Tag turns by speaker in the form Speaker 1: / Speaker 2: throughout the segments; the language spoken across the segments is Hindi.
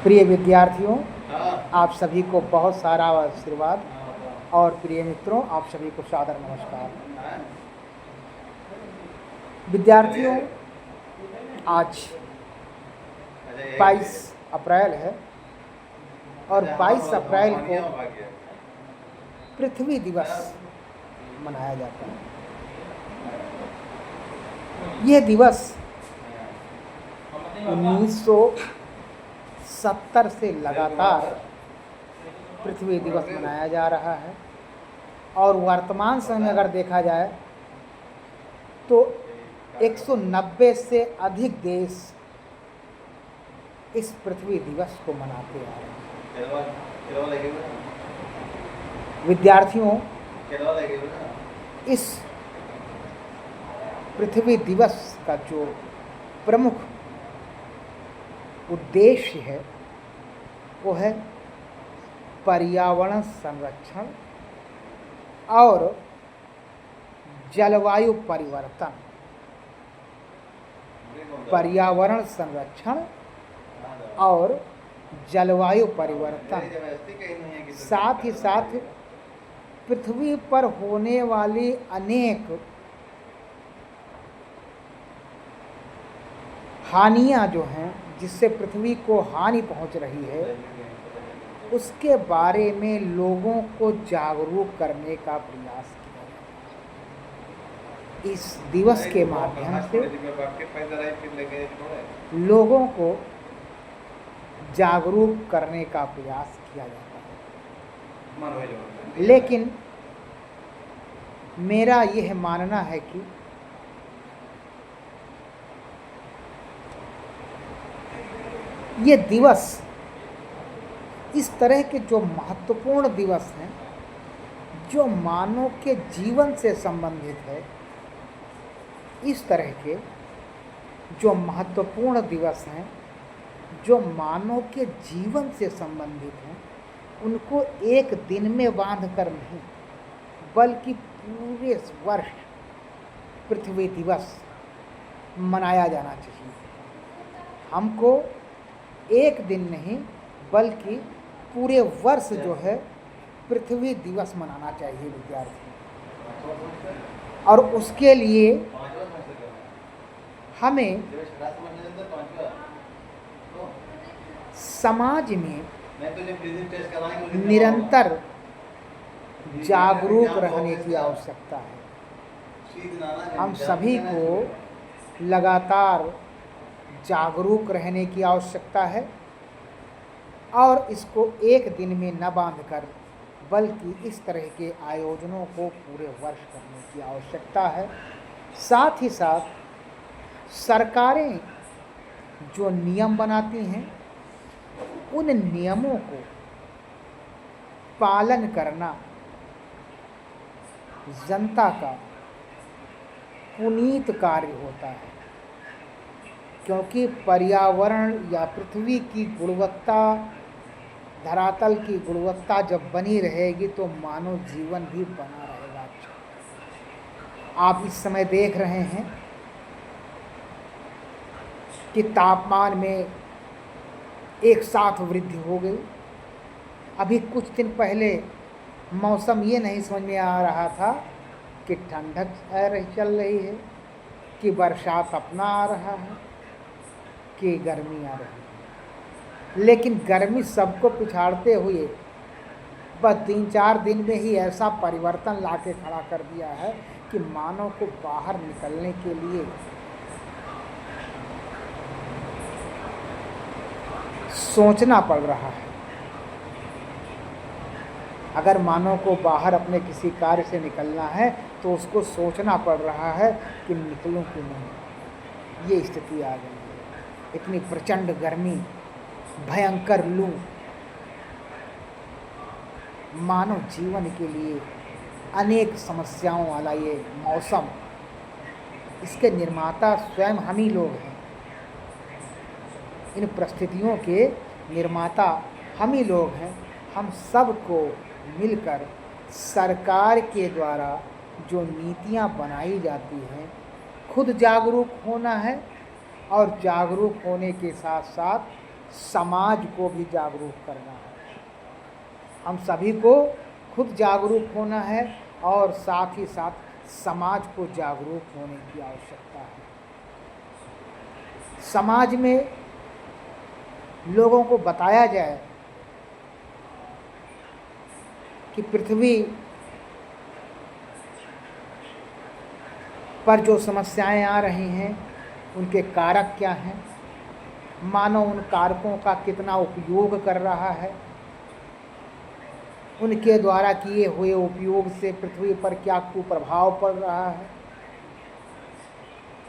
Speaker 1: प्रिय विद्यार्थियों, आप सभी को बहुत सारा आशीर्वाद और प्रिय मित्रों, आप सभी को सादर नमस्कार। विद्यार्थियों, आज 22 अप्रैल है और 22 अप्रैल को पृथ्वी दिवस मनाया जाता है। यह दिवस 1970 से लगातार पृथ्वी दिवस मनाया जा रहा है और वर्तमान समय में अगर देखा जाए तो 190 से अधिक देश इस पृथ्वी दिवस को मनाते आ रहे हैं। विद्यार्थियों, इस पृथ्वी दिवस का जो प्रमुख उद्देश्य है वो है पर्यावरण संरक्षण और जलवायु परिवर्तन। पर्यावरण संरक्षण और जलवायु परिवर्तन, साथ ही साथ पृथ्वी पर होने वाली अनेक हानियां जो हैं, जिससे पृथ्वी को हानि पहुंच रही है, उसके बारे में लोगों को जागरूक करने का प्रयास किया जाता है। इस दिवस के माध्यम से लोगों को जागरूक करने का प्रयास किया जाता है। लेकिन मेरा यह मानना है कि ये दिवस, इस तरह के जो महत्वपूर्ण दिवस हैं, जो मानव के जीवन से संबंधित है, इस तरह के जो महत्वपूर्ण दिवस हैं, जो मानव के जीवन से संबंधित हैं, उनको एक दिन में बांध कर नहीं, बल्कि पूरे वर्ष पृथ्वी दिवस मनाया जाना चाहिए। हमको एक दिन नहीं बल्कि पूरे वर्ष जो है पृथ्वी दिवस मनाना चाहिए विद्यार्थी। और उसके लिए हमें समाज में निरंतर जागरूक रहने की आवश्यकता है। हम सभी को लगातार जागरूक रहने की आवश्यकता है और इसको एक दिन में न बांधकर बल्कि इस तरह के आयोजनों को पूरे वर्ष करने की आवश्यकता है। साथ ही साथ सरकारें जो नियम बनाती हैं, उन नियमों को पालन करना जनता का पुनीत कार्य होता है, क्योंकि पर्यावरण या पृथ्वी की गुणवत्ता, धरातल की गुणवत्ता जब बनी रहेगी तो मानव जीवन भी बना रहेगा। आप इस समय देख रहे हैं कि तापमान में एक साथ वृद्धि हो गई। अभी कुछ दिन पहले मौसम ये नहीं समझ में आ रहा था कि ठंडक चल रही है, कि बरसात अपना आ रहा है, कि गर्मी आ रही है। लेकिन गर्मी सबको पिछाड़ते हुए बस 3-4 दिन में ही ऐसा परिवर्तन लाके खड़ा कर दिया है कि मानव को बाहर निकलने के लिए सोचना पड़ रहा है। अगर मानव को बाहर अपने किसी कार्य से निकलना है तो उसको सोचना पड़ रहा है कि निकलूं कि नहीं। ये स्थिति आ गई है। इतनी प्रचंड गर्मी, भयंकर लू, मानव जीवन के लिए अनेक समस्याओं वाला ये मौसम, इसके निर्माता स्वयं हम ही लोग हैं। इन परिस्थितियों के निर्माता हम ही लोग हैं। हम सबको मिलकर सरकार के द्वारा जो नीतियां बनाई जाती हैं, खुद जागरूक होना है और जागरूक होने के साथ साथ समाज को भी जागरूक करना है। हम सभी को खुद जागरूक होना है और साथ ही साथ समाज को जागरूक होने की आवश्यकता है। समाज में लोगों को बताया जाए कि पृथ्वी पर जो समस्याएं आ रही हैं उनके कारक क्या हैं, मानव उन कारकों का कितना उपयोग कर रहा है, उनके द्वारा किए हुए उपयोग से पृथ्वी पर क्या कुप्रभाव पड़ रहा है,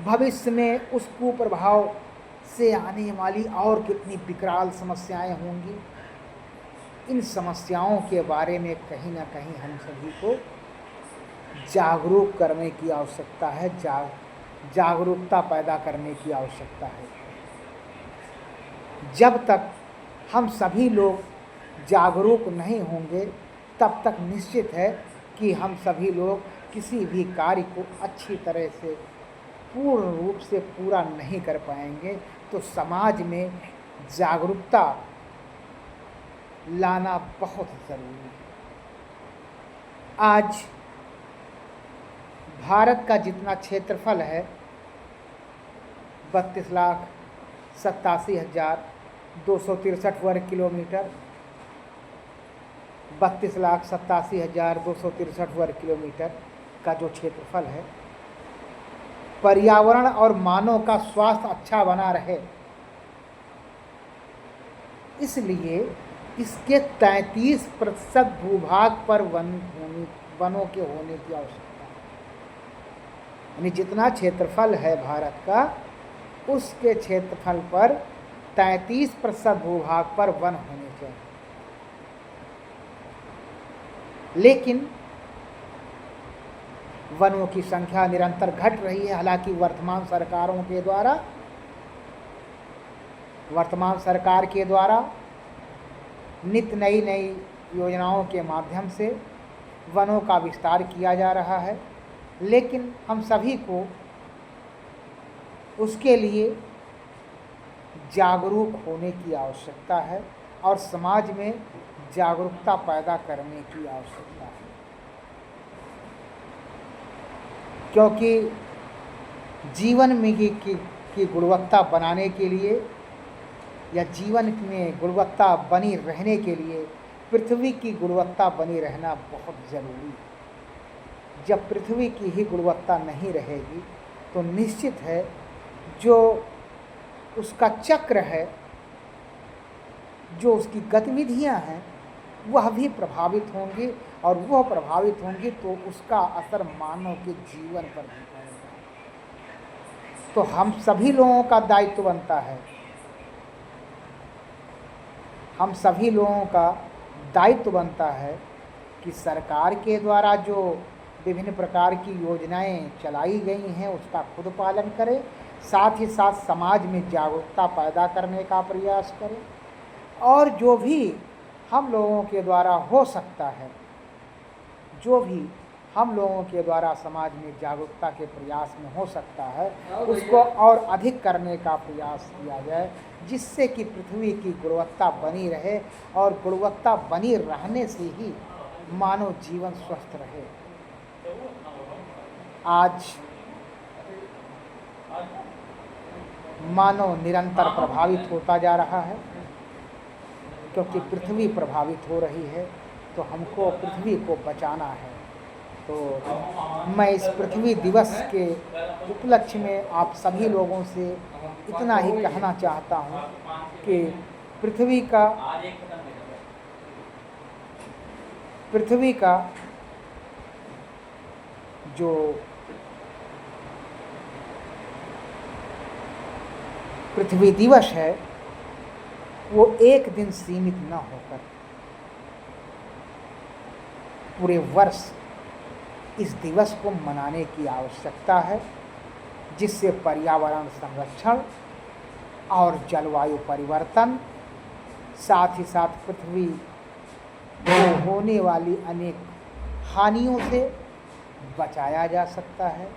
Speaker 1: भविष्य में उस कुप्रभाव से आने वाली और कितनी विकराल समस्याएं होंगी। इन समस्याओं के बारे में कहीं ना कहीं हम सभी को जागरूक करने की आवश्यकता है, जागरूकता पैदा करने की आवश्यकता है। जब तक हम सभी लोग जागरूक नहीं होंगे तब तक निश्चित है कि हम सभी लोग किसी भी कार्य को अच्छी तरह से पूर्ण रूप से पूरा नहीं कर पाएंगे। तो समाज में जागरूकता लाना बहुत ज़रूरी है। आज भारत का जितना क्षेत्रफल है 32,87,263 वर्ग किलोमीटर, 32,87,263 वर्ग किलोमीटर का जो क्षेत्रफल है, पर्यावरण और मानव का स्वास्थ्य अच्छा बना रहे इसलिए इसके 33% भूभाग पर वनों के होने की आवश्यकता है। यानी जितना क्षेत्रफल है भारत का, उसके क्षेत्रफल पर 33% भूभाग पर वन होने चाहिए। लेकिन वनों की संख्या निरंतर घट रही है। हालांकि वर्तमान सरकार के द्वारा नित्य नई योजनाओं के माध्यम से वनों का विस्तार किया जा रहा है, लेकिन हम सभी को उसके लिए जागरूक होने की आवश्यकता है और समाज में जागरूकता पैदा करने की आवश्यकता है। क्योंकि जीवन में की गुणवत्ता बनाने के लिए या जीवन में गुणवत्ता बनी रहने के लिए पृथ्वी की गुणवत्ता बनी रहना बहुत ज़रूरी है। जब पृथ्वी की ही गुणवत्ता नहीं रहेगी तो निश्चित है जो उसका चक्र है, जो उसकी गतिविधियां हैं, वह भी प्रभावित होंगी और वह प्रभावित होंगी तो उसका असर मानव के जीवन पर भी पड़ेगा। तो हम सभी लोगों का दायित्व बनता है, हम सभी लोगों का दायित्व बनता है कि सरकार के द्वारा जो विभिन्न प्रकार की योजनाएं चलाई गई हैं उसका खुद पालन करें, साथ ही साथ समाज में जागरूकता पैदा करने का प्रयास करें और जो भी हम लोगों के द्वारा हो सकता है, जो भी हम लोगों के द्वारा समाज में जागरूकता के प्रयास में हो सकता है उसको और अधिक करने का प्रयास किया जाए, जिससे कि पृथ्वी की गुणवत्ता बनी रहे और गुणवत्ता बनी रहने से ही मानव जीवन स्वस्थ रहे। आज मानव निरंतर प्रभावित होता जा रहा है क्योंकि पृथ्वी प्रभावित हो रही है, तो हमको पृथ्वी को बचाना है। तो मैं इस पृथ्वी दिवस के उपलक्ष्य में आप सभी लोगों से इतना ही कहना चाहता हूँ कि पृथ्वी का जो पृथ्वी दिवस है वो एक दिन सीमित न होकर पूरे वर्ष इस दिवस को मनाने की आवश्यकता है, जिससे पर्यावरण संरक्षण और जलवायु परिवर्तन, साथ ही साथ पृथ्वी को होने वाली अनेक हानियों से बचाया जा सकता है,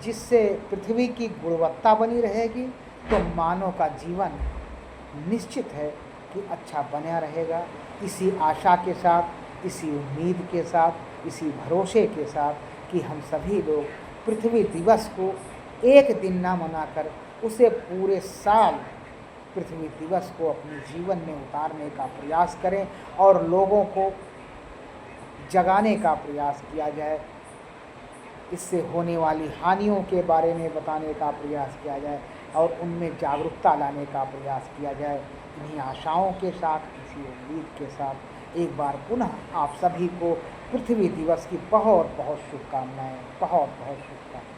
Speaker 1: जिससे पृथ्वी की गुणवत्ता बनी रहेगी तो मानव का जीवन निश्चित है कि अच्छा बना रहेगा। इसी आशा के साथ, इसी उम्मीद के साथ, इसी भरोसे के साथ कि हम सभी लोग पृथ्वी दिवस को एक दिन ना मनाकर उसे पूरे साल पृथ्वी दिवस को अपने जीवन में उतारने का प्रयास करें और लोगों को जगाने का प्रयास किया जाए। इससे होने वाली हानियों के बारे में बताने का प्रयास किया जाए और उनमें जागरूकता लाने का प्रयास किया जाए। इन्हीं आशाओं के साथ, इसी उम्मीद के साथ एक बार पुनः आप सभी को पृथ्वी दिवस की बहुत बहुत शुभकामनाएं, बहुत बहुत शुभकामनाएं।